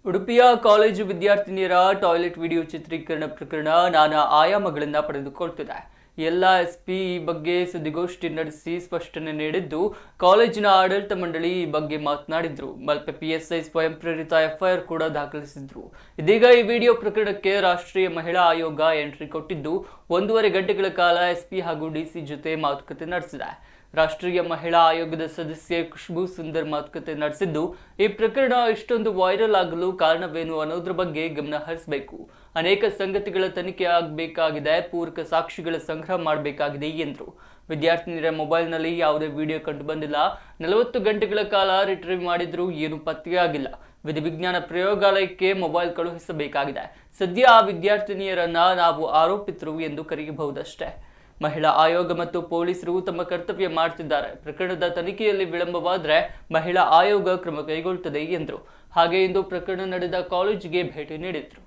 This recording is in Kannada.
ಉಡುಪಿಯ ಕಾಲೇಜು ವಿದ್ಯಾರ್ಥಿನಿಯರ ಟಾಯ್ಲೆಟ್ ವಿಡಿಯೋ ಚಿತ್ರೀಕರಣ ಪ್ರಕರಣ ನಾನಾ ಆಯಾಮಗಳನ್ನು ಪಡೆದುಕೊಳ್ತಿದೆ. ಎಲ್ಲ ಎಸ್ಪಿ ಈ ಬಗ್ಗೆ ಸುದ್ದಿಗೋಷ್ಠಿ ನಡೆಸಿ ಸ್ಪಷ್ಟನೆ ನೀಡಿದ್ದು, ಕಾಲೇಜಿನ ಆಡಳಿತ ಮಂಡಳಿ ಈ ಬಗ್ಗೆ ಮಾತನಾಡಿದ್ರು. ಮಲ್ಪೆ ಪಿಎಸ್ಐ ಸ್ವಯಂ ಪ್ರೇರಿತ ಎಫ್ಐಆರ್ ಕೂಡ ದಾಖಲಿಸಿದ್ರು. ಇದೀಗ ಈ ವಿಡಿಯೋ ಪ್ರಕರಣಕ್ಕೆ ರಾಷ್ಟ್ರೀಯ ಮಹಿಳಾ ಆಯೋಗ ಎಂಟ್ರಿ ಕೊಟ್ಟಿದ್ದು, 1.5 ಗಂಟೆಗಳ ಕಾಲ ಎಸ್ಪಿ ಹಾಗೂ ಡಿಸಿ ಜೊತೆ ಮಾತುಕತೆ ನಡೆಸಿದೆ. ರಾಷ್ಟ್ರೀಯ ಮಹಿಳಾ ಆಯೋಗದ ಸದಸ್ಯೆ ಖುಷ್ಬೂ ಸುಂದರ್ ಮಾತುಕತೆ ನಡೆಸಿದ್ದು, ಈ ಪ್ರಕರಣ ಇಷ್ಟೊಂದು ವೈರಲ್ ಆಗಲು ಕಾರಣವೇನು ಅನ್ನೋದ್ರ ಬಗ್ಗೆ ಗಮನ ಹರಿಸಬೇಕು. ಅನೇಕ ಸಂಗತಿಗಳ ತನಿಖೆ ಆಗಬೇಕಾಗಿದೆ, ಪೂರಕ ಸಾಕ್ಷಿಗಳ ಸಂಗ್ರಹ ಮಾಡಬೇಕಾಗಿದೆ ಎಂದರು. ವಿದ್ಯಾರ್ಥಿನಿಯರ ಮೊಬೈಲ್ನಲ್ಲಿ ಯಾವುದೇ ವಿಡಿಯೋ ಕಂಡು ಬಂದಿಲ್ಲ. 40 ಗಂಟೆಗಳ ಕಾಲ ರಿಟ್ರೀವ್ ಮಾಡಿದ್ರೂ ಏನು ಪತ್ತೆಯಾಗಿಲ್ಲ. ವಿಧಿವಿಜ್ಞಾನ ಪ್ರಯೋಗಾಲಯಕ್ಕೆ ಮೊಬೈಲ್ ಕಳುಹಿಸಬೇಕಾಗಿದೆ. ಸದ್ಯ ಆ ವಿದ್ಯಾರ್ಥಿನಿಯರನ್ನ ನಾವು ಆರೋಪಿತರು ಎಂದು ಕರೆಯಬಹುದಷ್ಟೇ. ಮಹಿಳಾ ಆಯೋಗ ಮತ್ತು ಪೊಲೀಸರು ತಮ್ಮ ಕರ್ತವ್ಯ ಮಾಡ್ತಿದ್ದಾರೆ. ಪ್ರಕರಣದ ತನಿಖೆಯಲ್ಲಿ ವಿಳಂಬವಾದರೆ ಮಹಿಳಾ ಆಯೋಗ ಕ್ರಮ ಕೈಗೊಳ್ಳುತ್ತದೆ ಎಂದರು. ಹಾಗೆ ಇಂದು ಪ್ರಕರಣ ನಡೆದ ಕಾಲೇಜಿಗೆ ಭೇಟಿ ನೀಡಿದ್ರು.